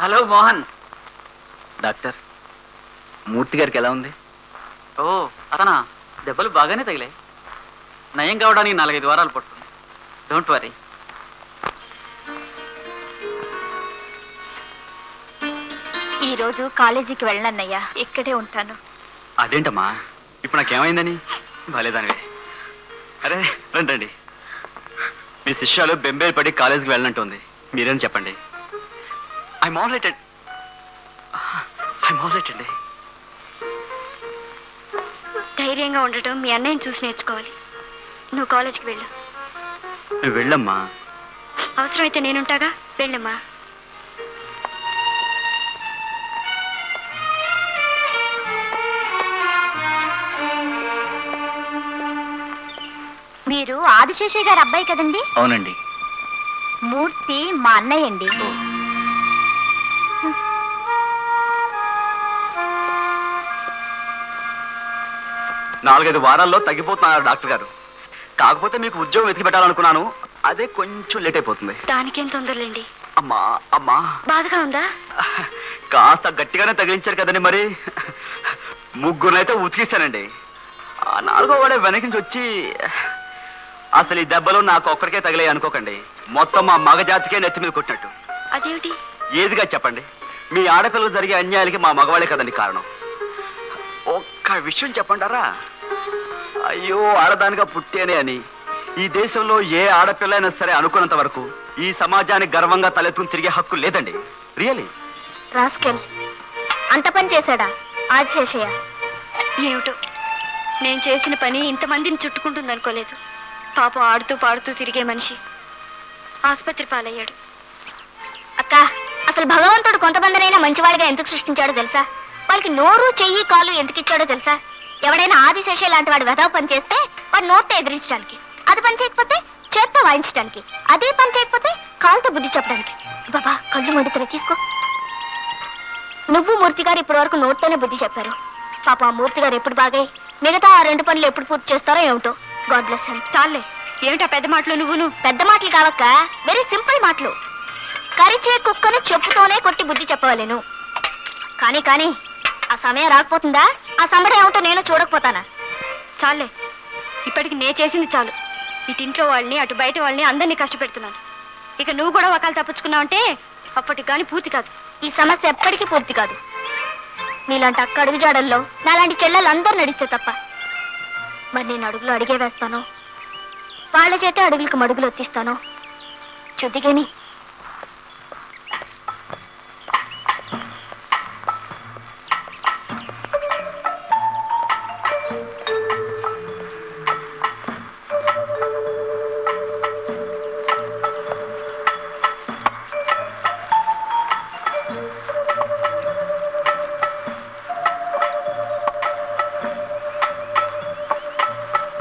Hello Mohan. Doctor, మూర్తి గారికి ఎలా ఉంది? ఓ అతనా, దెబ్బలు బాగానే తగిలాయి. నయం కావడానికి 4-5 వారాలు పడుతుంది. Don't worry. ఈరోజు కాలేజీకి వెళ్ళనన్నయ్యా, ఇక్కడే ఉంటాను. అదేంటమ్మా, ఇప్పుడు నాకేమైందని? బాలేదానివే. అరే రండి, మీ శిష్యాలు బెంబేలు పడి కాలేజీకి వెళ్ళనంటుంది. మీరేం చెప్పండి. ఐఎమ్ ఆల్ రైట్ అండి. ధైర్యంగా ఉండటం మీ అన్నయ్యని చూసి నేర్చుకోవాలి. నువ్వు కాలేజీకి వెళ్ళు. నువ్వు వెళ్ళమ్మా. అవసరమైతే నేనుంటాగా, వెళ్ళమ్మా. మీరు ఆదిశేషయ్య గారి అబ్బాయి కదండి? అవునండి. మూర్తి మా అన్నయ్య అండి. 4-5 వారాల్లో తగ్గిపోతున్నారు డాక్టర్ గారు. కాకపోతే మీకు ఉద్యోగం వెతికి పెట్టాలనుకున్నాను, అదే కొంచెం లేట్ అయిపోతుంది. దానికేం తొందరలేండి. అమ్మా బాధగా ఉందా? కాస్త గట్టిగానే తగిలించారు కదండి. మరి ముగ్గురునైతే ఉతికిస్తానండి. ఆ 4వ వాడే వెనక నుంచి వచ్చి, అసలు ఈ దెబ్బలు నాకు ఒక్కడికే తగిలాయి అనుకోకండి, మొత్తం మా మగజాతికే నెత్తి మీద కొట్టినట్టు. అదేమిటి? ఏదిగా చెప్పండి. మీ ఆడపిల్లలు జరిగే అన్యాయాలకి మా మగవాళ్ళే కదండి కారణం. ఒక్క విషయం చెప్పండారా, అయ్యో ఆడదానిగా పుట్టేనే అని ఈ దేశంలో ఏ ఆడపిల్ల అయినా సరే అనుకున్నంత వరకు ఈ సమాజానికి గర్వంగా తలెత్తుకుని తిరిగే హక్కు లేదండి. రియలీ. రాస్కెల్, అంత పని చేశాడా ఆదిశేషయ్య? ఏమిటో, నేను చేసిన పని ఇంతమందిని చుట్టుకుంటుంది అనుకోలేదు. పాపం ఆడుతూ పాడుతూ తిరిగే మనిషి ఆసుపత్రి పాలయ్యాడు. అక్క, అసలు భగవంతుడు కొంతమందినైనా మంచివాడిగా ఎందుకు సృష్టించాడో తెలుసా? వాళ్ళకి నోరు, చెయ్యి, కాలు ఎందుకు ఇచ్చాడో తెలుసా? ఎవడైనా ఆదిశేష లాంటి వాడు వెధవ పని చేస్తే వాడు నోరుతో ఎదిరించడానికి, అది పని చేయకపోతే చేత్తో వాయించడానికి, అదే పని చేయకపోతే కాలుతో బుద్ధి చెప్పడానికి. బాబా కళ్ళు మండుతున్నా, తీసుకో. నువ్వు మూర్తి గారు ఇప్పటి వరకు నోటితోనే బుద్ధి చెప్పారు. పాప ఆ మూర్తి గారు ఎప్పుడు బాగాయి మిగతా ఆ 2 పనులు ఎప్పుడు పూర్తి చేస్తారో ఏమిటో. God bless him. చాలే, ఏమిటా పెద్ద మాటలు? నువ్వు పెద్ద మాటలు కావక్క, వెరీ సింపుల్ మాటలు. కరిచే కుక్కను చెప్పుతోనే కొట్టి బుద్ధి చెప్పవలేను. కానీ ఆ సమయం రాకపోతుందా? ఆ సంబడం ఏమిటో నేను చూడకపోతానా? చాలే, ఇప్పటికి నే చేసింది చాలు. ఇటింట్లో వాళ్ళని, అటు బయట వాళ్ళని అందరినీ కష్టపెడుతున్నాను. ఇక నువ్వు కూడా ఒకళ్ళు తప్పించుకున్నావంటే అప్పటికి కానీ పూర్తి కాదు. ఈ సమస్య ఎప్పటికీ పూర్తి కాదు. నీలాంటి అక్క అడుగు జాడల్లో నాలాంటి చెల్లెలు అందరూ నడిస్తే తప్ప. మరి నేను అడుగులు అడిగే వేస్తాను, వాళ్ళ చేతే అడుగులకు మడుగులు ఒత్తిస్తాను. చుద్దిగేని.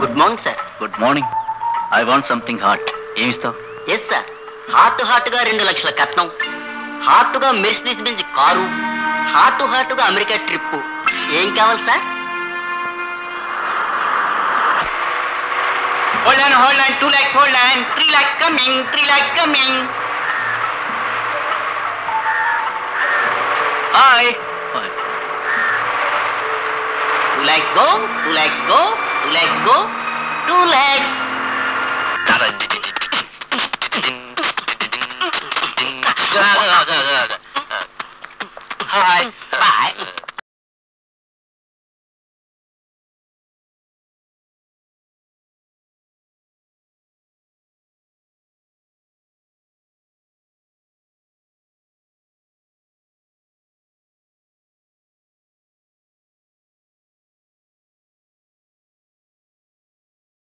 Good morning sir. Good morning. I want something hot. ఏమి ఇస్తావు? ఎస్ సార్, హార్ట్గా 2 లక్షల కట్నం, హార్ట్గా మెర్సిడీస్ బెంజ్ కారు, హార్ట్గా అమెరికా ట్రిప్. ఏం కావాలి sir? Hold on, 2 lakhs, hold on, 3 lakhs coming. Hi. 2 lakhs go, 2 lakhs go, 2 lakhs go, 2 lakhs. Hi.